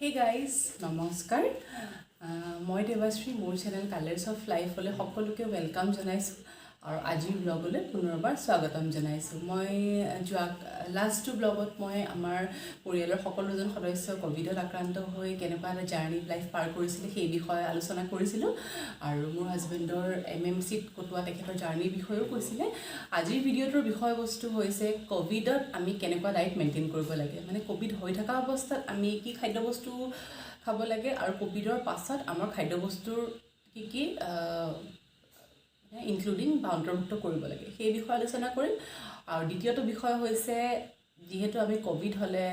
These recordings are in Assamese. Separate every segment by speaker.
Speaker 1: Hey guys, নমস্কাৰ মই দেৱাশ্ৰী মোৰ চেনেল কালাৰ্ছ অফ লাইফলৈ সকলোকে ৱেলকাম জনাইছোঁ আৰু আজিৰ ব্লগলৈ পুনৰবাৰ স্বাগতম জনাইছোঁ মই লাষ্টটো ব্লগত মই আমাৰ পৰিয়ালৰ সকলোজন সদস্য কোভিডত আক্ৰান্ত হৈ কেনেকুৱা এটা জাৰ্নি লাইফ পাৰ কৰিছিলে সেই বিষয়ে আলোচনা কৰিছিলোঁ আৰু মোৰ হাজবেণ্ডৰ MMCত কটোৱা তেখেতৰ জাৰ্নিৰ বিষয়েও কৈছিলে আজিৰ ভিডিঅ'টোৰ বিষয়বস্তু হৈছে কোভিডত আমি কেনেকুৱা ডায়েট মেইনটেইন কৰিব লাগে মানে কোভিড হৈ থকা অৱস্থাত আমি কি খাদ্যবস্তু খাব লাগে আৰু কোভিডৰ পাছত আমাৰ খাদ্যবস্তুৰ কি ইনক্লুডিং বা অন্তৰ্ভুক্ত কৰিব লাগে সেই বিষয়ে আলোচনা কৰিম আৰু দ্বিতীয়টো বিষয় হৈছে যেহেতু আমি কোভিড হলে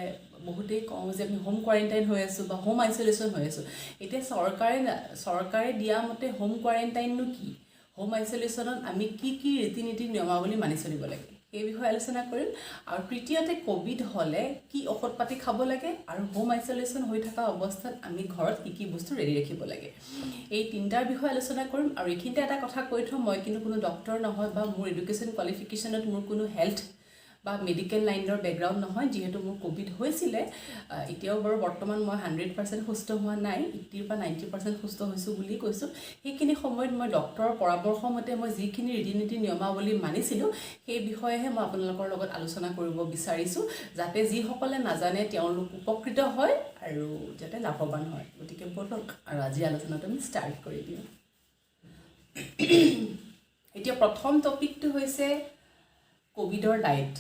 Speaker 1: বহুতেই কওঁ যে আমি হোম কোৱাৰেণ্টাইন হৈ আছোঁ বা হোম আইচোলেশ্যন হৈ আছোঁ এতিয়া চৰকাৰে দিয়া মতে হোম কোৱাৰেণ্টাইননো কি হোম আইচোলেশ্যনত আমি কি ৰীতি নীতি নিয়মাৱলী মানি চলিব লাগে এই বিষয়ে আলোচনা কৰিম আৰু তৃতীয়তে কোভিড হলে কি ঔষধ পাতি খাব লাগে আৰু হোম আইচোলেশ্যন হৈ থকা অৱস্থাত আমি ঘৰত কি বস্তু ৰেডি ৰাখিব লাগে এই তিনিটাৰ বিষয়ে আলোচনা কৰিম আৰু এইখিনিতে এটা কথা কৈ থওঁ মই কিন্তু কোনো ডক্টৰ নহয় বা মোৰ এডুকেশ্যন কোৱালিফিকেশ্যনত মোৰ কোনো হেল্থ বা মেডিকেল লাইনৰ বেকগ্ৰাউণ্ড নহয় যেহেতু মোৰ কোভিড হৈছিলে এতিয়াও বাৰু বৰ্তমান মই 100% সুস্থ হোৱা নাই 80 পৰা 90% সুস্থ হৈছোঁ বুলি কৈছোঁ সেইখিনি সময়ত মই ডক্টৰৰ পৰামৰ্শ মতে মই যিখিনি ৰীতি নীতি নিয়মাৱলী মানিছিলোঁ সেই বিষয়েহে মই আপোনালোকৰ লগত আলোচনা কৰিব বিচাৰিছোঁ যাতে যিসকলে নাজানে তেওঁলোক উপকৃত হয় আৰু যাতে লাভৱান হয় গতিকে বলক আৰু আজি আলোচনাটো আমি ষ্টাৰ্ট কৰি দিওঁ এতিয়া প্ৰথম টপিকটো হৈছে কোভিডৰ ডায়েট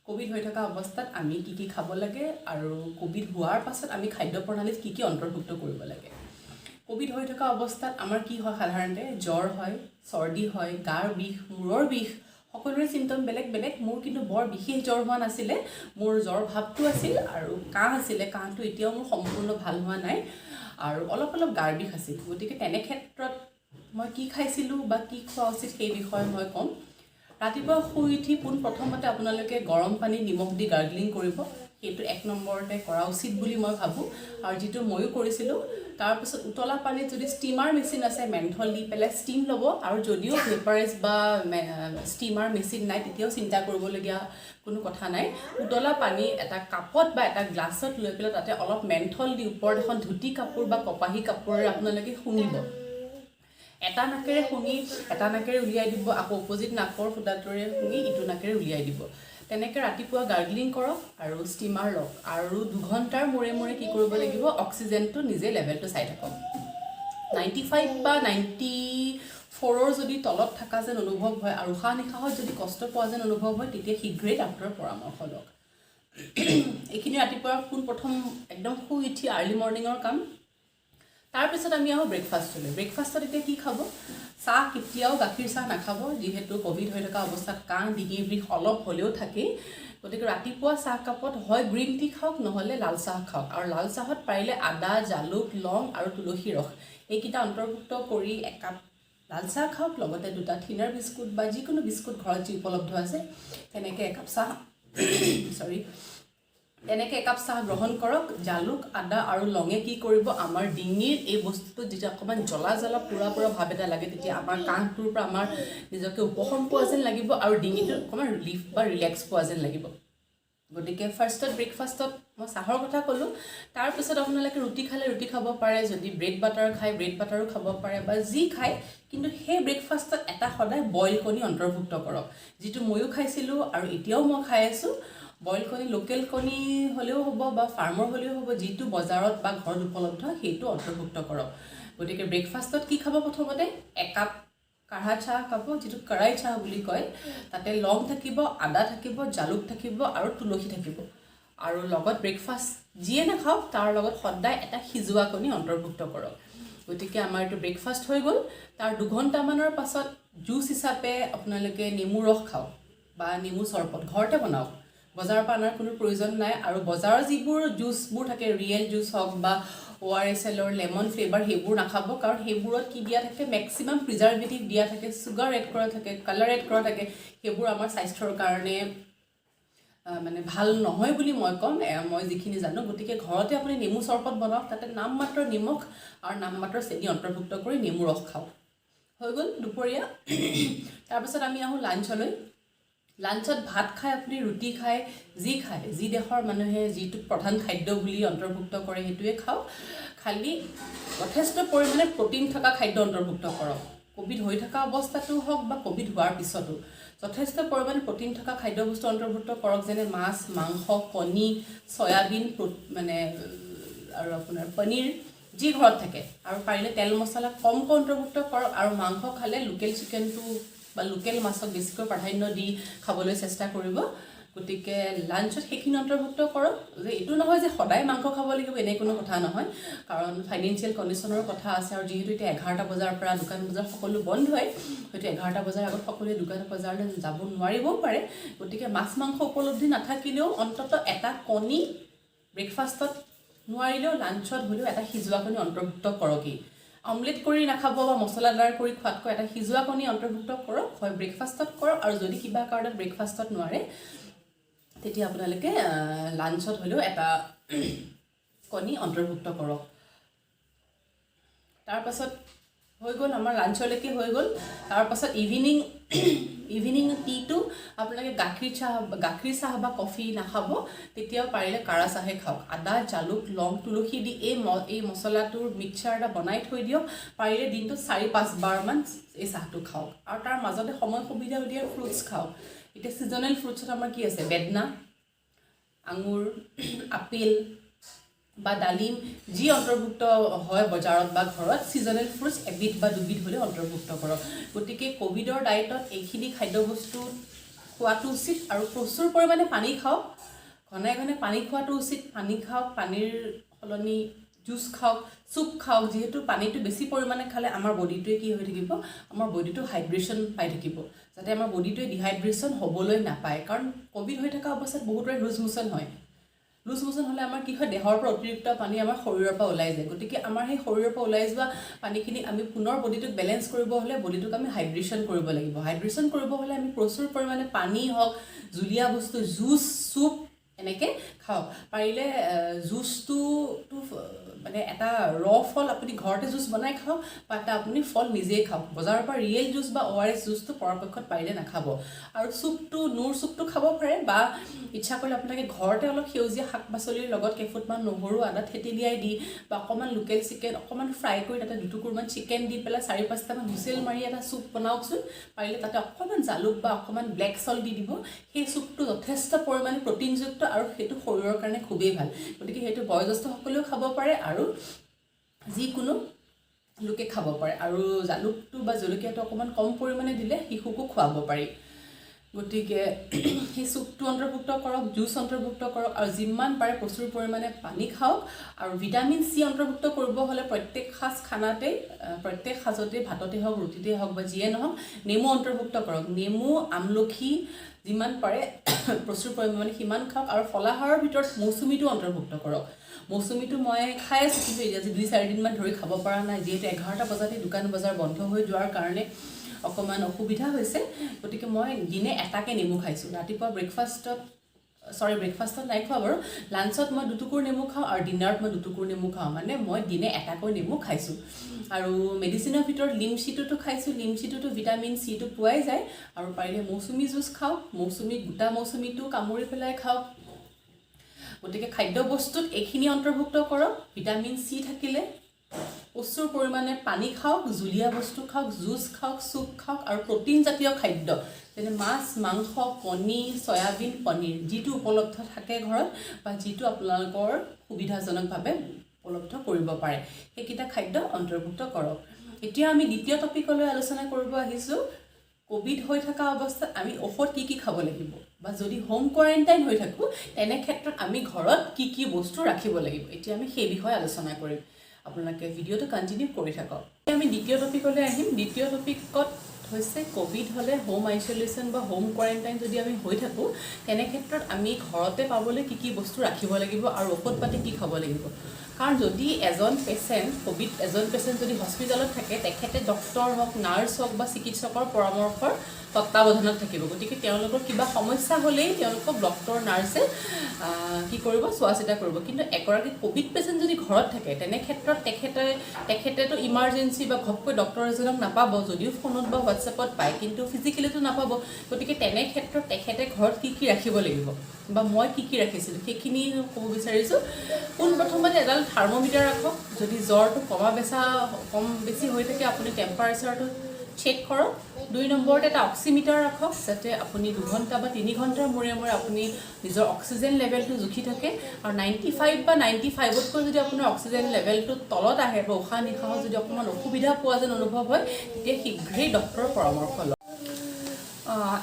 Speaker 1: কোভিড হৈ থকা অৱস্থাত আমি কি খাব লাগে আৰু কোভিড হোৱাৰ পাছত আমি খাদ্য প্ৰণালীত কি অন্তৰ্ভুক্ত কৰিব লাগে কোভিড হৈ থকা অৱস্থাত আমাৰ কি হয় সাধাৰণতে জ্বৰ হয় চৰ্দি হয় গাৰ বিষ মূৰৰ বিষ সকলোৰে চিম্পটম বেলেগ বেলেগ মোৰ কিন্তু বৰ বিশেষ জ্বৰ হোৱা নাছিলে মোৰ জ্বৰ ভাৱটো আছিল আৰু কাহ আছিলে কাহটো এতিয়াও মোৰ সম্পূৰ্ণ ভাল হোৱা নাই আৰু অলপ গাৰ বিষ আছিল গতিকে তেনে ক্ষেত্ৰত মই কি খাইছিলোঁ বা কি খোৱা উচিত সেই বিষয়ে মই ক'ম ৰাতিপুৱা শুই উঠি প্ৰথমতে আপোনালোকে গৰম পানী নিমখ দি গাৰ্গলিং কৰিব সেইটো এক নম্বৰতে কৰা উচিত বুলি মই ভাবোঁ আৰু যিটো ময়ো কৰিছিলোঁ তাৰপিছত উতলা পানীত যদি ষ্টিমাৰ মেচিন আছে মেন্থল দি পেলাই ষ্টিম ল'ব আৰু যদিও ভেপাৰাইজ বা ষ্টিমাৰ মেচিন নাই তেতিয়াও চিন্তা কৰিবলগীয়া কোনো কথা নাই উতলা পানী এটা কাপত বা এটা গ্লাছত লৈ পেলাই তাতে অলপ মেন্থল দি ওপৰত এখন ধুতি কাপোৰ বা কপাহী কাপোৰেৰে আপোনালোকে শুঙিব এটা নাকেৰে শুঙি এটা নাকেৰে উলিয়াই দিব আকৌ অপজিট নাকৰ ফুটাটোৰে শুঙি ইটো নাকেৰে উলিয়াই দিব তেনেকৈ ৰাতিপুৱা গাৰ্গলিং কৰক আৰু ষ্টিমাৰ লওক আৰু 2 ঘণ্টাৰ মূৰে মূৰে কি কৰিব লাগিব অক্সিজেনটো নিজে লেভেলটো চাই থাকক 95 বা 94ৰ যদি তলত থকা যেন অনুভৱ হয় আৰু উশাহ নিশাহত যদি কষ্ট পোৱা যেন অনুভৱ হয় তেতিয়া শীঘ্ৰেই ডাক্তৰৰ পৰামৰ্শ লওক এইখিনি ৰাতিপুৱা প্ৰথম একদম শুই উঠি আৰ্লি মৰ্ণিঙৰ কাম তাৰপিছত আমি আহোঁ ব্ৰেকফাষ্টলৈ ব্ৰেকফাষ্টত এতিয়া কি খাব চাহ কেতিয়াও গাখীৰ চাহ নাখাব যিহেতু কোভিড হৈ থকা অৱস্থাত কাহ ডিঙিৰ বিষ অলপ হ'লেও থাকেই গতিকে ৰাতিপুৱা চাহ কাপত হয় গ্ৰীণ টি খাওক নহ'লে লাল চাহ খাওক আৰু লাল চাহত পাৰিলে আদা জালুক লং আৰু তুলসী ৰস এইকেইটা অন্তৰ্ভুক্ত কৰি একাপ লাল চাহ খাওক লগতে 2টা থিনাৰ বিস্কুট বা যিকোনো বিস্কুট ঘৰত যি উপলব্ধ আছে তেনেকৈ একাপ চাহ এনেকৈ একাপ চাহ গ্ৰহণ কৰক জালুক আদা আৰু লঙে কি কৰিব আমাৰ ডিঙিৰ এই বস্তুটো যেতিয়া অকণমান জ্বলা পুৰা ভাৱ এটা লাগে তেতিয়া আমাৰ কাহটোৰ পৰা আমাৰ নিজকে উপশম পোৱা যেন লাগিব আৰু ডিঙিটো অকণমান ৰিলিফ বা ৰিলেক্স পোৱা যেন লাগিব গতিকে ব্ৰেকফাষ্টত মই চাহৰ কথা ক'লোঁ তাৰপিছত আপোনালোকে ৰুটি খালে ৰুটি খাব পাৰে যদি ব্ৰেড বাটাৰ খায় ব্ৰেড বাটাৰো খাব পাৰে বা যি খায় কিন্তু সেই ব্ৰেকফাষ্টত এটা সদায় বইল কণী অন্তৰ্ভুক্ত কৰক যিটো ময়ো খাইছিলোঁ আৰু এতিয়াও মই খাই আছোঁ বইল কণী লোকেল কণী হ'লেও হ'ব বা ফাৰ্মৰ হ'লেও হ'ব যিটো বজাৰত বা ঘৰত উপলব্ধ সেইটো অন্তৰ্ভুক্ত কৰক গতিকে ব্ৰেকফাষ্টত কি খাব প্ৰথমতে একাপ কাঢ়া চাহ খাব যিটো কড়াই চাহ বুলি কয় তাতে লং থাকিব আদা থাকিব জালুক থাকিব আৰু তুলসী থাকিব আৰু লগত ব্ৰেকফাষ্ট যিয়ে নাখাওক তাৰ লগত সদায় এটা সিজোৱা কণী অন্তৰ্ভুক্ত কৰক গতিকে আমাৰ এইটো ব্ৰেকফাষ্ট হৈ গ'ল তাৰ 2 ঘণ্টামানৰ পাছত জুচ হিচাপে আপোনালোকে নেমু ৰস খাওক বা নেমু চৰবত ঘৰতে বনাওক বজাৰৰ পৰা অনাৰ কোনো প্ৰয়োজন নাই আৰু বজাৰৰ যিবোৰ জুচবোৰ থাকে ৰিয়েল জুচ হওক বা ORSLৰ লেমন ফ্লেভাৰ সেইবোৰ নাখাব কাৰণ সেইবোৰত কি দিয়া থাকে মেক্সিমাম প্ৰিজাৰ্ভেটিভ দিয়া থাকে চুগাৰ এড কৰা থাকে কালাৰ এড কৰা থাকে সেইবোৰ আমাৰ স্বাস্থ্যৰ কাৰণে মানে ভাল নহয় বুলি মই ক'ম মই যিখিনি জানো গতিকে ঘৰতে আপুনি নেমু চৰবত বনাওক তাতে নামমাত্ৰ নিমখ আৰু নামমাত্ৰ চেনি অন্তৰ্ভুক্ত কৰি নেমু ৰস খাওক হৈ গ'ল দুপৰীয়া তাৰপিছত আমি আহোঁ লাঞ্চলৈ লাঞ্চত ভাত খায় আপুনি, ৰুটি খায়, যি খায়, যি দেশৰ মানুহে যিটো প্ৰধান খাদ্য বুলি অন্তৰ্ভুক্ত কৰে সেইটোৱে খাওক। খালি যথেষ্ট পৰিমাণে প্ৰ'টিন থকা খাদ্য অন্তৰ্ভুক্ত কৰক। ক'ভিড হৈ থকা অৱস্থাটো হওক বা ক'ভিড হোৱাৰ পিছতো যথেষ্ট পৰিমাণে প্ৰ'টিন থকা খাদ্যবস্তু অন্তৰ্ভুক্ত কৰক, যেনে মাছ, মাংস, কণী, চয়াবিন, আৰু আপোনাৰ পনীৰ যি ঘৰত থাকে, আৰু পাৰিলে তেল মছলা কমকৈ অন্তৰ্ভুক্ত কৰক। আৰু মাংস খালে লোকেল চিকেনটো বা লোকেল মাছক বেছিকৈ প্ৰাধান্য দি খাবলৈ চেষ্টা কৰিব। গতিকে লাঞ্চত সেইখিনি অন্তৰ্ভুক্ত কৰক। যে এইটো নহয় যে সদায় মাংস খাব লাগিব, এনে কোনো কথা নহয়, কাৰণ ফাইনেন্সিয়েল কণ্ডিশ্যনৰ কথা আছে। আৰু যিহেতু এতিয়া 11টা বজাৰ পৰা দোকান বজাৰ সকলো বন্ধ হয়, হয়তো 11টা বজাৰ আগত সকলোৱে দোকান বজাৰলৈ যাব নোৱাৰিবও পাৰে। গতিকে মাছ মাংস উপলব্ধি নাথাকিলেও অন্ততঃ এটা কণী ব্ৰেকফাষ্টত নোৱাৰিলেও লাঞ্চত হ'লেও এটা সিজোৱা কণী অন্তৰ্ভুক্ত কৰকেই। অমলেট কৰি নাখাব বা মছলাদাৰ কৰি খোৱাতকৈ এটা সিজোৱা কণী অন্তৰ্ভুক্ত কৰক, হয় ব্ৰেকফাষ্টত কৰক। আৰু যদি কিবা কাৰণত ব্ৰেকফাষ্টত নোৱাৰে তেতিয়া আপোনালোকে লাঞ্চত হ'লেও এটা কণী অন্তৰ্ভুক্ত কৰক। তাৰপাছত হৈ গ'ল আমাৰ লাঞ্চলৈকে হৈ গ'ল। তাৰপাছত ইভিনিং টিটো আপোনালোকে গাখীৰ চাহ বা কফি নাখাব, তেতিয়াও পাৰিলে কাৰা চাহে খাওক। আদা, জালুক, লং, তুলসী দি এই মছলাটোৰ মিক্সাৰ এটা বনাই থৈ দিয়ক। পাৰিলে দিনটোত 4-5 বাৰমান এই চাহটো খাওক। আৰু তাৰ মাজতে সময় সুবিধা উলিয়াই ফ্ৰুটছ খাওক। এতিয়া ছিজনেল ফ্ৰুটছত আমাৰ কি আছে? বেদনা, আঙুৰ, আপেল বা ডালিম যি অন্তৰ্ভুক্ত হয় বজাৰত বা ঘৰত, ছিজনেল ফ্ৰুটছ এবিধ বা দুবিধ হ'লেও অন্তৰ্ভুক্ত কৰক। গতিকে ক'ভিডৰ ডায়েটত এইখিনি খাদ্যবস্তু খোৱাটো উচিত। আৰু প্ৰচুৰ পৰিমাণে পানী খাওক, ঘনাই ঘনাই পানী খোৱাটো উচিত। পানী খাওক, পানীৰ সলনি জুচ খাওক, চুপ খাওক। যিহেতু পানীটো বেছি পৰিমাণে খালে আমাৰ বডিটোৱে কি হৈ থাকিব? আমাৰ বডিটো হাইড্ৰেশ্যন পাই থাকিব, যাতে আমাৰ বডিটোৱে ডিহাইড্ৰেশ্যন হ'বলৈ নাপায়। কাৰণ ক'ভিড হৈ থকা অৱস্থাত বহুতৰে লুজ মোচন হয়। লুজ মোচন হ'লে আমাৰ কি হয়? দেহৰ পৰা অতিৰিক্ত পানী আমাৰ শৰীৰৰ পৰা ওলাই যায়। গতিকে আমাৰ সেই শৰীৰৰ পৰা ওলাই যোৱা পানীখিনি আমি পুনৰ বডিটোক বেলেঞ্চ কৰিব হ'লে বডিটোক আমি হাইড্ৰেশ্যন কৰিব লাগিব। হাইড্ৰেশ্যন কৰিব হ'লে আমি প্ৰচুৰ পৰিমাণে পানী হওক, জুলীয়া বস্তু, জুচ, চুপ এনেকৈ খাওক। পাৰিলে জুচটো মানে এটা ফল আপুনি ঘৰতে জুচ বনাই খাওক, বা এটা আপুনি ফল নিজেই খাওক। বজাৰৰ পৰা ৰিয়েল জুচ বা ORS জুচটো পৰাপক্ষত পাৰিলে নাখাব। আৰু নোৰ চুপটো খাব পাৰে, বা ইচ্ছা কৰিলে আপোনালোকে ঘৰতে অলপ সেউজীয়া শাক পাচলিৰ লগত কেইফুটমান নহৰু, আদা থেতেলিয়াই দি, বা অকণমান লোকেল চিকেন অকণমান ফ্ৰাই কৰি তাতে দুটুকুৰমান চিকেন দি পেলাই 4-5টামান হুইচেল মাৰি এটা চুপ বনাওকচোন। পাৰিলে তাতে অকণমান জালুক বা অকণমান ব্লেক চল্ট দি দিব। সেই চুপটো যথেষ্ট পৰিমাণে প্ৰ'টিনযুক্ত আৰু সেইটো শৰীৰৰ কাৰণে খুবেই ভাল। গতিকে সেইটো বয়োজ্যেষ্ঠসকলেও খাব পাৰে আৰু যিকোনো লোকে খাব পাৰে। আৰু জালুকটো বা জলকীয়াটো অকণমান কম পৰিমাণে দিলে শিশুকো খুৱাব পাৰি। গতিকে সেই চুপটো অন্তৰ্ভুক্ত কৰক, জুচ অন্তৰ্ভুক্ত কৰক, আৰু যিমান পাৰে প্ৰচুৰ পৰিমাণে পানী খাওক। আৰু ভিটামিন চি অন্তৰ্ভুক্ত কৰিব হ'লে প্ৰত্যেক সাজতেই ভাততে হওক, ৰুটিতে হওক বা যিয়ে নহওক, নেমু অন্তৰ্ভুক্ত কৰক। নেমু, আমলখি যিমান পাৰে প্ৰচুৰ পৰিমাণে সিমান খাওক। আৰু ফলাহাৰৰ ভিতৰত মৌচুমীটো অন্তৰ্ভুক্ত কৰক। মৌচুমীটো মই খাই আছোঁ, কিন্তু আজি 2-4 দিনমান ধৰি খাব পৰা নাই, যিহেতু 11টা বজাতে দোকান বজাৰ বন্ধ হৈ যোৱাৰ কাৰণে অকণমান অসুবিধা হৈছে। গতিকে মই দিনে এটাকৈ নেমু খাইছোঁ। ৰাতিপুৱা ব্ৰেকফাষ্টত নাই খোৱা বাৰু, লাঞ্চত মই 2 টুকুৰ নেমু খাওঁ, আৰু ডিনাৰত মই 2 টুকুৰ নেমু খাওঁ। মানে মই দিনে এটাকৈ নেমু খাইছোঁ। আৰু মেডিচিনৰ ভিতৰত লিমচিটোতো খাইছোঁ। লিমচিটোতো ভিটামিন চিটো পোৱাই যায়। আৰু পাৰিলে মৌচুমী জুচ খাওক, গোটা মৌচুমীটো কামুৰি পেলাই খাওক। গতিকে খাদ্যবস্তুত এইখিনি অন্তৰ্ভুক্ত কৰক। ভিটামিন চি থাকিলে প্ৰচুৰ পৰিমাণে পানী খাওক, জুলীয়া বস্তু খাওক, জুচ খাওক, চুপ খাওক, আৰু প্ৰ'টিনজাতীয় খাদ্য যেনে মাছ, মাংস, কণী, চয়াবিন, পনীৰ যিটো উপলব্ধ থাকে ঘৰত, বা যিটো আপোনালোকৰ সুবিধাজনকভাৱে উপলব্ধ কৰিব পাৰে, সেইকেইটা খাদ্য অন্তৰ্ভুক্ত কৰক। এতিয়া আমি দ্বিতীয় টপিকলৈ আলোচনা কৰিব আহিছোঁ। ক'ভিড হৈ থকা অৱস্থাত আমি ঔষধ কি খাব লাগিব, বা যদি হোম কোৱাৰেণ্টাইন হৈ থাকোঁ তেনে ক্ষেত্ৰত আমি ঘৰত কি বস্তু ৰাখিব লাগিব। এতিয়া আমি সেই বিষয়ে আলোচনা কৰিম। আপোনালোকে ভিডিঅ'টো কণ্টিনিউ কৰি থাকক। আমি দ্বিতীয় টপিকলৈ আহিম। দ্বিতীয় টপিকত হৈছে ক'ভিড হ'লে হোম আইচলেশ্যন বা হোম কোৱাৰেণ্টাইন যদি আমি হৈ থাকোঁ, তেনে ক্ষেত্ৰত আমি ঘৰতে পাবলৈ কি বস্তু ৰাখিব লাগিব আৰু ঔষধ পাতি কি খাব লাগিব। কাৰণ যদি এজন পেচেণ্ট যদি হস্পিটেলত থাকে, তেখেতে ডক্টৰ হওক, নাৰ্ছ হওক বা চিকিৎসকৰ পৰামৰ্শৰ তত্ত্বাৱধানত থাকিব গতিকে তেওঁলোকৰ কিবা সমস্যা হ'লেই তেওঁলোকক ডক্টৰ নাৰ্ছে কি কৰিব চোৱা চিতা কৰিব কিন্তু এগৰাকী কোভিড পেচেণ্ট যদি ঘৰত থাকে তেনে ক্ষেত্ৰত তেখেতেতো ইমাৰ্জেঞ্চি বা ঘপকৈ ডক্টৰ এজনক নাপাব যদিও ফোনত বা হোৱাটছএপত পায় কিন্তু ফিজিকেলিতো নাপাব গতিকে তেনে ক্ষেত্ৰত তেখেতে ঘৰত কি ৰাখিব লাগিব বা মই কি ৰাখিছিলোঁ সেইখিনি ক'ব বিচাৰিছোঁ পোনপ্ৰথমতে এডাল থাৰ্মোমিটাৰ ৰাখক যদি জ্বৰটো কম বেছি হৈ থাকে আপুনি টেম্পাৰেচাৰটো চেক কৰক 2 নম্বৰত এটা অক্সিমিটাৰ ৰাখক যাতে আপুনি 2 ঘণ্টা বা 3 ঘণ্টাৰ মূৰে মূৰে আপুনি নিজৰ অক্সিজেন লেভেলটো জুখি থাকে আৰু 95 বা 95তকৈ যদি আপোনাৰ অক্সিজেন লেভেলটো তলত আহে বা উশাহ নিশাহত যদি অকণমান অসুবিধা পোৱা যেন অনুভৱ হয় তেতিয়া শীঘ্ৰেই ডক্টৰৰ পৰামৰ্শ লওক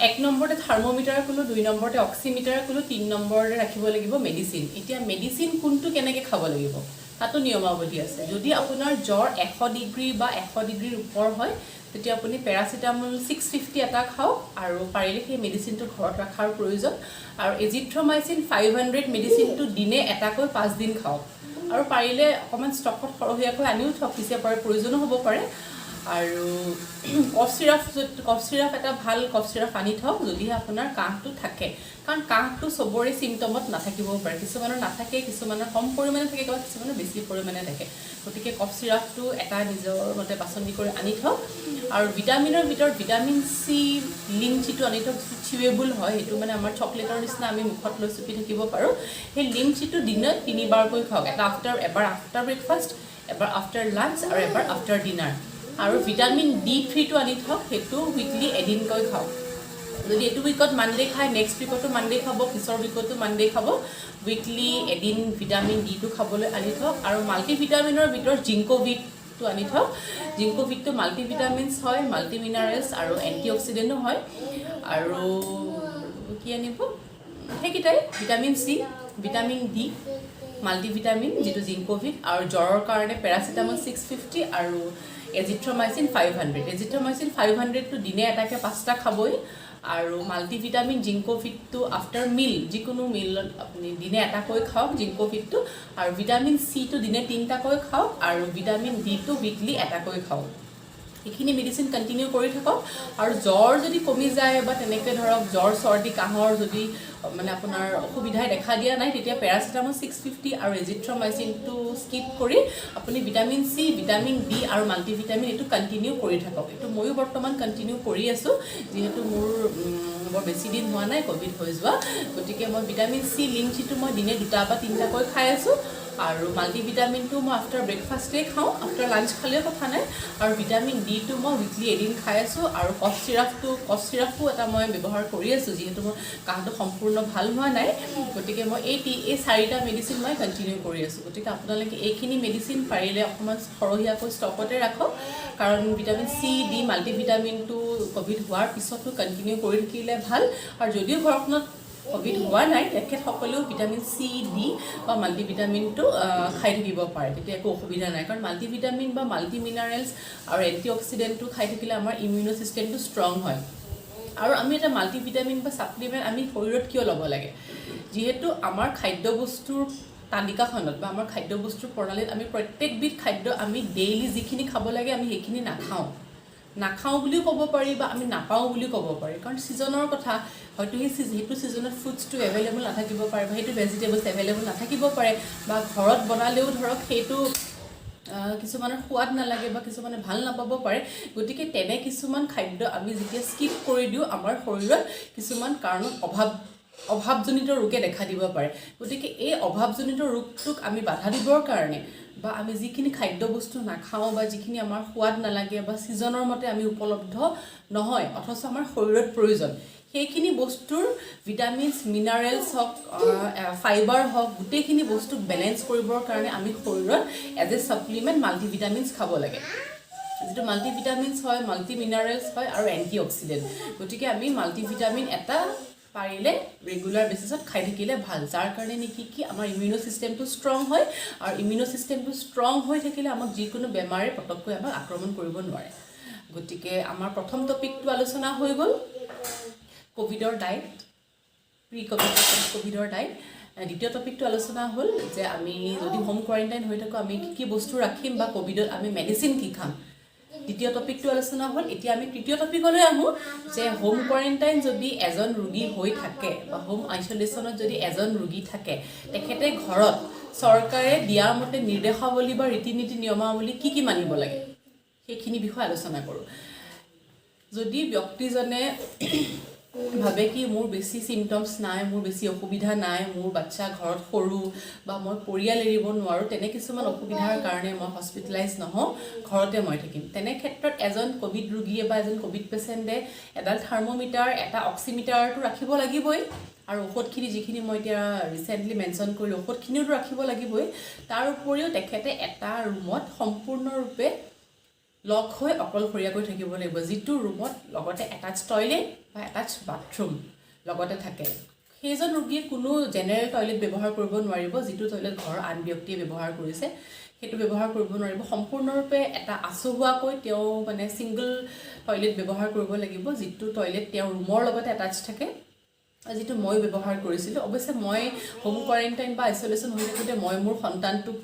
Speaker 1: 1 নম্বৰতে থাৰ্মোমিটাৰ ক'লো 2 নম্বৰতে অক্সিমিটাৰ ক'লো 3 নম্বৰতে ৰাখিব লাগিব মেডিচিন এতিয়া মেডিচিন কোনটো কেনেকৈ খাব লাগিব তাতো নিয়মাৱলী আছে যদি আপোনাৰ জ্বৰ 100 ডিগ্ৰী বা 100 ডিগ্ৰীৰ ওপৰ হয় তেতিয়া আপুনি পেৰাচিটামল 650 এটা খাওক আৰু পাৰিলে সেই মেডিচিনটো ঘৰত ৰাখাৰ প্ৰয়োজন আৰু এজিথ্ৰমাইচিন 500 মেডিচিনটো দিনে এটাকৈ 5 দিন খাওক আৰু পাৰিলে অকণমান ষ্টকত সৰহীয়াকৈ আনিও থওক পিছে পাৰে প্ৰয়োজনো হ'ব পাৰে আৰু কফ চিৰাপ এটা ভাল কফ চিৰাপ আনি থওক যদিহে আপোনাৰ কাহটো থাকে কাৰণ কাহটো চবৰে চিমটমত নাথাকিবও পাৰে কিছুমানৰ নাথাকে কিছুমানৰ কম পৰিমাণে থাকে কিছুমানৰ বেছি পৰিমাণে থাকে গতিকে কফ চিৰাপটো এটা নিজৰ মতে বাছনি কৰি আনি থওক আৰু ভিটামিনৰ ভিতৰত ভিটামিন চি লিংচিটো আনি থওক চিৱেবল হয় সেইটো মানে আমাৰ চকলেটৰ নিচিনা আমি মুখত লৈ চুপি থাকিব পাৰোঁ সেই লিংচিটো দিনত 3 বাৰকৈ খাওক এবাৰ আফটাৰ ব্ৰেকফাষ্ট এবাৰ আফটাৰ লাঞ্চ আৰু এবাৰ আফটাৰ ডিনাৰ আৰু ভিটামিন D3টো আনি থওক সেইটো উইকলি এদিনকৈ খাওক যদি এইটো উইকত মানডে খায় নেক্সট উইকতো মানডে খাব পিছৰ উইকতো মানডে খাব উইকলি এদিন ভিটামিন ডিটো খাবলৈ আনি থওক আৰু মাল্টিভিটামিনৰ ভিতৰত জিংকোভিটটো আনি থওক জিংকোভিটটো মাল্টিভিটামিনছ হয় মাল্টি মিনাৰেলছ আৰু এণ্টি অক্সিডেণ্টো হয় আৰু কি আনিব সেইকেইটাই vitamin C vitamin D multivitamin যিটো জিংকোভিট আৰু জ্বৰৰ কাৰণে পেৰাচিটামল 650 আৰু এজিথ্ৰমাইচিন 500টো দিনে এটাকৈ 5টা খাবই আৰু মাল্টিভিটামিন জিংকোভিটটো আফটাৰ মিল যিকোনো মিলত আপুনি দিনে এটাকৈ খাওক জিংকোভিটটো আৰু ভিটামিন চিটো দিনে 3টাকৈ খাওক আৰু ভিটামিন ডিটো উইকলি এটাকৈ খাওক এইখিনি মেডিচিন কণ্টিনিউ কৰি থাকক আৰু জ্বৰ যদি কমি যায় বা তেনেকৈ ধৰক জ্বৰ চৰ্দি কাহৰ যদি মানে আপোনাৰ অসুবিধাই দেখা দিয়া নাই তেতিয়া পেৰাচিটামল 650 আৰু এজিথ্ৰমাইচিনটো স্কিপ কৰি আপুনি ভিটামিন চি ভিটামিন ডি আৰু মাল্টিভিটামিন এইটো কণ্টিনিউ কৰি থাকক এইটো ময়ো বৰ্তমান কণ্টিনিউ কৰি আছোঁ যিহেতু মোৰ বৰ বেছি দিন হোৱা নাই ক'ভিড হৈ যোৱা গতিকে মই ভিটামিন চি লিংচিটো মই দিনে 2টা বা 3টাকৈ খাই আছোঁ আৰু মাল্টিভিটামিনটো মই আফটাৰ ব্ৰেকফাষ্টেই খাওঁ আফটাৰ লাঞ্চ খালেও কথা নাই আৰু ভিটামিন ডিটো মই উইকলি এদিন খাই আছোঁ আৰু কফ চিৰাপটো এটা মই ব্যৱহাৰ কৰি আছোঁ যিহেতু মোৰ কাহটো সম্পূৰ্ণ ভাল হোৱা নাই গতিকে মই এই 4টা মেডিচিন মই কণ্টিনিউ কৰি আছোঁ গতিকে আপোনালোকে এইখিনি মেডিচিন পাৰিলে অকণমান সৰহীয়াকৈ ষ্টকতে ৰাখক কাৰণ ভিটামিন চি ডি মাল্টিভিটামিনটো ক'ভিড হোৱাৰ পিছতো কণ্টিনিউ কৰি থাকিলে ভাল আৰু যদিও ঘৰখনত ক'ভিড হোৱা নাই তেখেতসকলেও ভিটামিন চি ডি বা মাল্টিভিটামিনটো খাই থাকিব পাৰে তেতিয়া একো অসুবিধা নাই কাৰণ মাল্টিভিটামিন বা মাল্টি মিনাৰেলছ আৰু এণ্টি অক্সিডেণ্টটো খাই থাকিলে আমাৰ ইমিউনো ছিষ্টেমটো ষ্ট্ৰং হয় আৰু আমি এটা মাল্টিভিটামিন বা ছাপ্লিমেণ্ট আমি শৰীৰত কিয় ল'ব লাগে যিহেতু আমাৰ খাদ্যবস্তুৰ তালিকাখনত বা আমাৰ খাদ্যবস্তুৰ প্ৰণালীত আমি প্ৰত্যেকবিধ খাদ্য আমি ডেইলি যিখিনি খাব লাগে আমি সেইখিনি নাখাওঁ বুলিও ক'ব পাৰি বা আমি নাপাওঁ বুলিও ক'ব পাৰি কাৰণ ছিজনৰ কথা হয়তো সেইটো ছিজনত ফ্ৰুটছটো এভেইলেবল নাথাকিব পাৰে বা সেইটো ভেজিটেবলছ এভেইলেবল নাথাকিব পাৰে বা ঘৰত বনালেও ধৰক সেইটো কিছুমানৰ সোৱাদ নালাগে বা কিছুমানে ভাল নাপাব পাৰে গতিকে তেনে কিছুমান খাদ্য আমি যেতিয়া স্কিপ কৰি দিওঁ আমাৰ শৰীৰত কিছুমান কাৰণত অভাৱজনিত ৰোগে দেখা দিব পাৰে গতিকে এই অভাৱজনিত ৰোগটোক আমি বাধা দিবৰ কাৰণে বা আমি যিখিনি খাদ্যবস্তু নাখাওঁ বা যিখিনি আমাৰ সোৱাদ নালাগে বা ছিজনৰ মতে আমি উপলব্ধ নহয় অথচ আমাৰ শৰীৰত প্ৰয়োজন সেইখিনি বস্তুৰ ভিটামিনছ মিনাৰেলছ হওক ফাইবাৰ হওক গোটেইখিনি বস্তুক বেলেঞ্চ কৰিবৰ কাৰণে আমি শৰীৰত এজ এ ছাপ্লিমেণ্ট মাল্টিভিটামিনছ খাব লাগে যিটো মাল্টিভিটামিনছ হয় মাল্টি মিনাৰেলছ হয় আৰু এণ্টি অক্সিডেণ্ট গতিকে আমি মাল্টিভিটামিন এটা পাৰিলে ৰেগুলাৰ বেচিছত খাই থাকিলে ভাল যাৰ কাৰণে নেকি কি আমাৰ ইমিউনো ছিষ্টেমটো ষ্ট্ৰং হয় আৰু ইমিউনো ছিষ্টেমটো ষ্ট্ৰং হৈ থাকিলে আমাক যিকোনো বেমাৰে পটককৈ আমাক আক্ৰমণ কৰিব নোৱাৰে গতিকে আমাৰ প্ৰথম টপিকটো আলোচনা হৈ গ'ল কোভিডৰ ডায়েট প্ৰি কোভিডৰ ডায়েট দ্বিতীয় টপিকটো আলোচনা হ'ল যে আমি যদি হোম কোৱাৰেণ্টাইন হৈ থাকোঁ আমি কি বস্তু ৰাখিম বা কোভিডত আমি মেডিচিন কি খাম দ্বিতীয় টপিকটো আলোচনা হ'ল। এতিয়া আমি তৃতীয় টপিকলৈ আহোঁ যে হোম কোৱাৰেণ্টাইন যদি এজন ৰোগী হৈ থাকে বা হোম আইচলেশ্যনত যদি এজন ৰোগী থাকে, তেখেতে ঘৰত চৰকাৰে দিয়াৰ মতে নিৰ্দেশাৱলী বা ৰীতি নীতি নিয়মাৱলী কি মানিব লাগে সেইখিনি বিষয়ে আলোচনা কৰোঁ। যদি ব্যক্তিজনে ভাবে কি মোৰ বেছি চিমটমছ নাই, মোৰ বেছি অসুবিধা নাই, মোৰ বাচ্চা ঘৰত সৰু বা মই পৰিয়াল এৰিব নোৱাৰোঁ, তেনে কিছুমান অসুবিধাৰ কাৰণে মই হস্পিটেলাইজ নহওঁ, ঘৰতে মই থাকিম, তেনে ক্ষেত্ৰত এজন ক'ভিড ৰোগীয়ে বা এজন ক'ভিড পেচেণ্টে এডাল থাৰ্মোমিটাৰ, এটা অক্সিমিটাৰটো ৰাখিব লাগিবই, আৰু ঔষধখিনি যিখিনি মই এতিয়া ৰিচেণ্টলি মেনশ্যন কৰিলোঁ ঔষধখিনিওতো ৰাখিব লাগিবই। তাৰ উপৰিও তেখেতে এটা ৰুমত সম্পূৰ্ণৰূপে লক হৈ অকলশৰীয়াকৈ থাকিব লাগিব, যিটো ৰুমত লগতে এটাচ টয়লেট বা এটাচ বাথৰুম লগতে থাকে। সেইজন ৰোগীয়ে কোনো জেনেৰেল টয়লেট ব্যৱহাৰ কৰিব নোৱাৰিব, যিটো টয়লেট ঘৰৰ আন ব্যক্তিয়ে ব্যৱহাৰ কৰিছে সেইটো ব্যৱহাৰ কৰিব নোৱাৰিব। সম্পূৰ্ণৰূপে এটা আচহুৱাকৈ তেওঁ মানে ছিংগল টয়লেট ব্যৱহাৰ কৰিব লাগিব, যিটো টয়লেট তেওঁৰ ৰুমৰ লগতে এটাচ থাকে, যিটো মই ব্যৱহাৰ কৰিছিলোঁ। অৱশ্যে মই হোম কোৱাৰেণ্টাইন বা আইচলেশ্যন হৈ থাকোঁতে মই মোৰ সন্তানটোক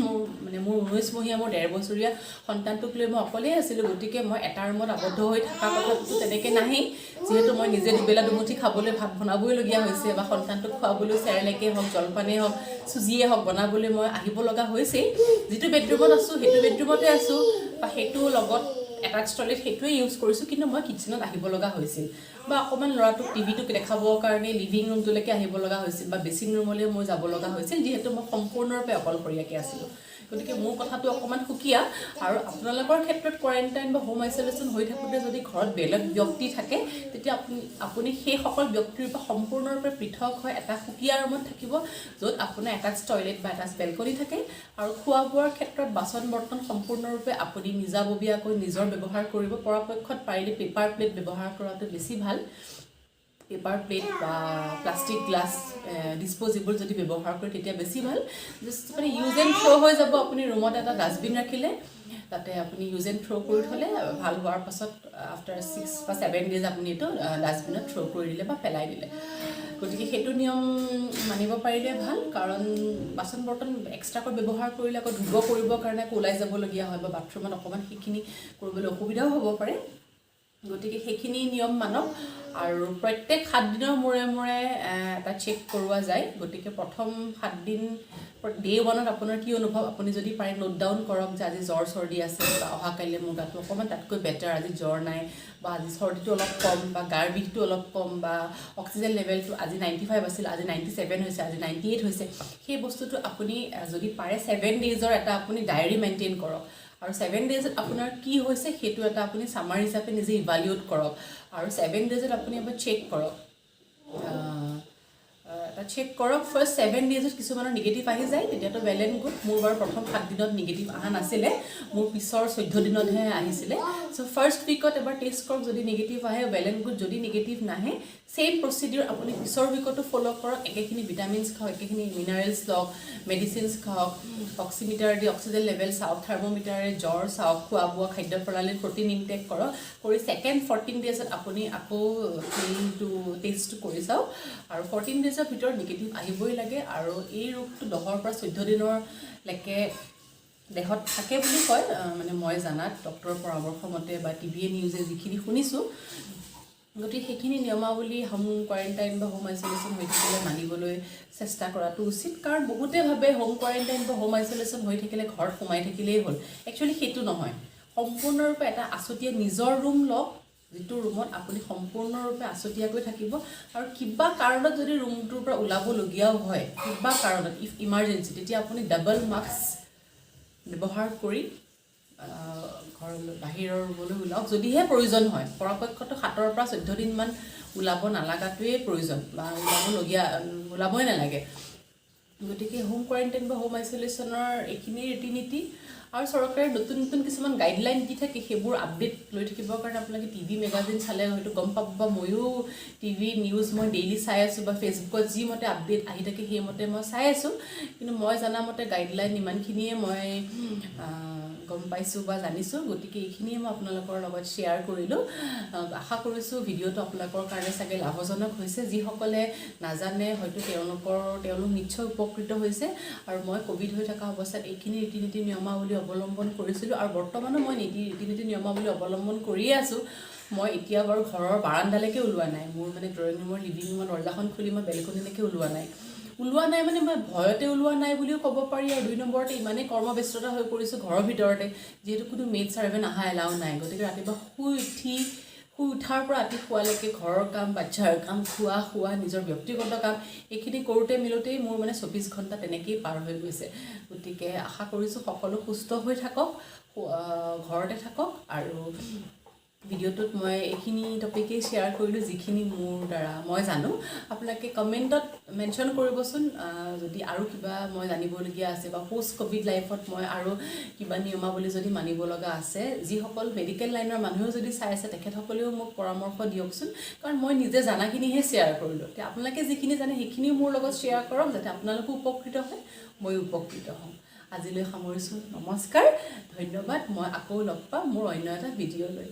Speaker 1: মোৰ 19 মহীয়া মোৰ 1.5 বছৰীয়া সন্তানটোক লৈ মই অকলেই আছিলোঁ, গতিকে মই এটা ৰুমত আবদ্ধ হৈ থকা কথাটো তেনেকৈ নাহেই, যিহেতু মই নিজে দুবেলা দুমুঠি খাবলৈ ভাত বনাবইলগীয়া হৈছে বা সন্তানটোক খুৱাবলৈ চেৰেলেকেই হওক, জলপানেই হওক, চুজিয়ে হওক বনাবলৈ মই আহিব লগা হৈছেই। যিটো বেডৰুমত আছোঁ সেইটো বেডৰুমতে আছোঁ বা সেইটো লগত এটাচ টয়লেট সেইটোৱে ইউজ কৰিছোঁ, কিন্তু মই কিটচেনত আহিব লগা হৈছিল বা অকণমান ল'ৰাটোক টিভিটোক দেখাবৰ কাৰণে লিভিং ৰুমটোলৈকে আহিব লগা হৈছিল বা বেছিং ৰুমলৈ মই যাব লগা হৈছিল, যিহেতু মই সম্পূৰ্ণৰূপে অকলশৰীয়াকৈ আছিলোঁ। গতিকে মোৰ কথাটো অকণমান সুকীয়া। আৰু আপোনালোকৰ ক্ষেত্ৰত কোৱাৰেণ্টাইন বা হোম আইচলেশ্যন হৈ থাকোঁতে যদি ঘৰত বেলেগ ব্যক্তি থাকে, তেতিয়া আপুনি সেইসকল ব্যক্তিৰ পৰা সম্পূৰ্ণৰূপে পৃথক হৈ এটা সুকীয়া ৰুমত থাকিব, য'ত আপোনাৰ এটাচ টয়লেট বা এটাচ বেলকনি থাকে। আৰু খোৱা বোৱাৰ ক্ষেত্ৰত বাচন বৰ্তন সম্পূৰ্ণৰূপে আপুনি নিজাববীয়াকৈ নিজৰ ব্যৱহাৰ কৰিব। পৰাপক্ষত পাৰিলে পেপাৰ প্লেট ব্যৱহাৰ কৰাটো বেছি ভাল। পেপাৰ প্লেট বা প্লাষ্টিক গ্লাছ ডিছপ'জিবল যদি ব্যৱহাৰ কৰে তেতিয়া বেছি ভাল। জাষ্ট মানে ইউজ এণ্ড থ্ৰ' হৈ যাব। আপুনি ৰুমত এটা ডাষ্টবিন ৰাখিলে, তাতে আপুনি ইউজ এণ্ড থ্ৰ' কৰি থ'লে, ভাল হোৱাৰ পাছত আফটাৰ 6 বা 7 ডেজ আপুনি এইটো ডাষ্টবিনত থ্ৰ' কৰি দিলে বা পেলাই দিলে। গতিকে সেইটো নিয়ম মানিব পাৰিলে ভাল, কাৰণ বাচন বৰ্তন এক্সট্ৰাকৈ ব্যৱহাৰ কৰিলে আকৌ ধুব কৰিবৰ কাৰণে আকৌ ওলাই যাবলগীয়া হয় বা বাথৰুমত অকণমান সেইখিনি কৰিবলৈ অসুবিধাও হ'ব পাৰে। গতিকে সেইখিনি নিয়ম মানক। আৰু প্ৰত্যেক 7 দিনৰ মূৰে মূৰে এটা চেক কৰোৱা যায়। গতিকে প্ৰথম 7 দিন ডে 1ত আপোনাৰ কি অনুভৱ, আপুনি যদি পাৰে নোট ডাউন কৰক যে আজি জ্বৰ চৰ্দি আছে বা অহাকাইলৈ মোৰ গাটো অকণমান তাতকৈ বেটাৰ, আজি জ্বৰ নাই বা আজি চৰ্দিটো অলপ কম বা গাৰ বিষটো অলপ কম বা অক্সিজেন লেভেলটো আজি 95 আছিল, আজি 97 হৈছে, আজি 98 হৈছে। সেই বস্তুটো আপুনি যদি পাৰে 7 ডেজৰ এটা আপুনি ডায়েৰী মেইনটেইন কৰক। আৰু 7 ডেজত আপোনাৰ কি হৈছে সেইটো এটা আপুনি চামাৰ হিচাপে নিজে ইভালিউট কৰক। আৰু 7 ডেজত আপুনি এবাৰ চেক কৰক, ফাৰ্ষ্ট 7 ডেজত কিছুমানৰ নিগেটিভ আহি যায়, তেতিয়াতো ৱেল এণ্ড গুড। মোৰ বাৰু প্ৰথম 7 দিনত নিগেটিভ অহা নাছিলে, মোৰ পিছৰ 14 দিনতহে আহিছিলে। চ' ফাৰ্ষ্ট উইকত এবাৰ টেষ্ট কৰক, যদি নিগেটিভ আহে ৱেল এণ্ড গুড, যদি নিগেটিভ নাহে ছেইম প্ৰচিডিউৰ আপুনি পিছৰ উইকতো ফ'ল' কৰক। একেখিনি ভিটামিনছ খাওক, একেখিনি মিনাৰেলছ লওক, মেডিচিনছ খাওক, অক্সিমিটাৰ দি অক্সিজেন লেভেল চাওক, থাৰ্মোমিটাৰে জ্বৰ চাওক, খোৱা বোৱা খাদ্য প্ৰণালীত প্ৰটিন ইনটেক কৰক। কৰি ছেকেণ্ড 14 ডেজত আপুনি আকৌ সেইটো টেষ্টটো কৰি চাওক। আৰু 14 ডেজৰ ভিতৰত নিগেটিভ আহিবই লাগে। আৰু এই ৰোগটো 10ৰ পৰা 14 দিনলৈকে দেহত থাকে বুলি কয়, মানে মই জানাত ডক্তৰৰ পৰামৰ্শ মতে বা টিভিয়ে নিউজে যিখিনি শুনিছোঁ। গতিকে সেইখিনি নিয়মাৱলী হোম কোৱাৰেণ্টাইন বা হোম আইচলেশ্যন হৈ থাকিলে মানিবলৈ চেষ্টা কৰাটো উচিত। কাৰণ বহুতে ভাবে হোম কোৱাৰেণ্টাইন বা হোম আইচলেশ্যন হৈ থাকিলে ঘৰত সোমাই থাকিলেই হ'ল। একচুৱেলি সেইটো নহয়। সম্পূৰ্ণৰূপে এটা আছুতীয়া নিজৰ ৰুম লওক, যিটো ৰুমত আপুনি সম্পূৰ্ণৰূপে আছুতীয়াকৈ থাকিব। আৰু কিবা কাৰণত যদি ৰুমটোৰ পৰা ওলাবলগীয়াও হয়, কিবা কাৰণত ইফ ইমাৰ্জেঞ্চি, তেতিয়া আপুনি ডাবল মাস্ক ব্যৱহাৰ কৰি ঘৰলৈ বাহিৰৰ ৰুমলৈ ওলাওক, যদিহে প্ৰয়োজন হয়। পৰাপক্ষতো 7ৰ পৰা 14 দিনমান ওলাব নালাগাটোৱেই প্ৰয়োজন বা ওলাবই নালাগে। গতিকে হোম কোৱাৰেণ্টাইন বা হোম আইচলেশ্যনৰ এইখিনি ৰীতি নীতি। আৰু চৰকাৰে নতুন নতুন কিছুমান গাইডলাইন দি থাকে, সেইবোৰ আপডেট লৈ থাকিবৰ কাৰণে আপোনালোকে টিভি মেগাজিন চালে হয়তো গম পাব, বা ময়ো টিভি নিউজ মই ডেইলি চাই আছোঁ বা ফেচবুকত যি মতে আপডেট আহি থাকে সেইমতে মই চাই আছোঁ। কিন্তু মই জনামতে গাইডলাইন ইমানখিনিয়ে মই গম পাইছোঁ বা জানিছোঁ। গতিকে এইখিনিয়ে মই আপোনালোকৰ লগত শ্বেয়াৰ কৰিলোঁ। আশা কৰিছোঁ ভিডিঅ'টো আপোনালোকৰ কাৰণে চাগে লাভজনক হৈছে। যিসকলে নাজানে হয়তো তেওঁলোক নিশ্চয় উপকৃত উপকৃত হৈছে আৰু মই কোভিড হৈ থকা অৱস্থাত এইখিনি ৰীতি নীতি নিয়মাৱলী অৱলম্বন কৰিছিলোঁ আৰু বৰ্তমানো মই ৰীতি নীতি নিয়মাৱলী অৱলম্বন কৰিয়ে আছোঁ মই এতিয়া বাৰু ঘৰৰ বাৰাণ্ডালৈকে ওলোৱা নাই মোৰ মানে ড্ৰয়িং ৰুমৰ লিভিং ৰুমৰ দৰ্জাখন খুলি মই বেলকনিলৈকে ওলোৱা নাই মানে মই ভয়তে ওলোৱা নাই বুলিও ক'ব পাৰি আৰু 2 নম্বৰতে ইমানেই কৰ্মব্যস্ততা হৈ পৰিছোঁ ঘৰৰ ভিতৰতে যিহেতু কোনো মেইড চাৰ্ভেণ্ট অহা এলাও নাই গতিকে ৰাতিপুৱা শুই উঠাৰ পৰা ৰাতি শুৱালৈকে ঘৰৰ কাম বাচ্ছাৰ কাম খোৱা নিজৰ ব্যক্তিগত কাম এইখিনি কৰোঁতে মিলোঁতেই মোৰ মানে 24 ঘণ্টা তেনেকেই পাৰ হৈ গৈছে গতিকে আশা কৰিছোঁ সকলো সুস্থ হৈ থাকক ঘৰতে থাকক আৰু ভিডিঅ'টোত মই এইখিনি টপিকেই শ্বেয়াৰ কৰিলোঁ যিখিনি মোৰ দ্বাৰা মই জানো আপোনালোকে কমেণ্টত মেনশ্যন কৰিবচোন যদি আৰু কিবা মই জানিবলগীয়া আছে বা পোষ্ট কোভিড লাইফত মই আৰু কিবা নিয়মাৱলী যদি মানিব লগা আছে যিসকল মেডিকেল লাইনৰ মানুহেও যদি চাই আছে তেখেতসকলেও মোক পৰামৰ্শ দিয়কচোন কাৰণ মই নিজে জানাখিনিহে শ্বেয়াৰ কৰিলোঁ এতিয়া আপোনালোকে যিখিনি জানে সেইখিনিও মোৰ লগত শ্বেয়াৰ কৰক যাতে আপোনালোকো উপকৃত হয় ময়ো উপকৃত হওঁ আজিলৈ সামৰিছোঁ নমস্কাৰ ধন্যবাদ মই আকৌ লগ পাম মোৰ অন্য এটা ভিডিঅ' লৈ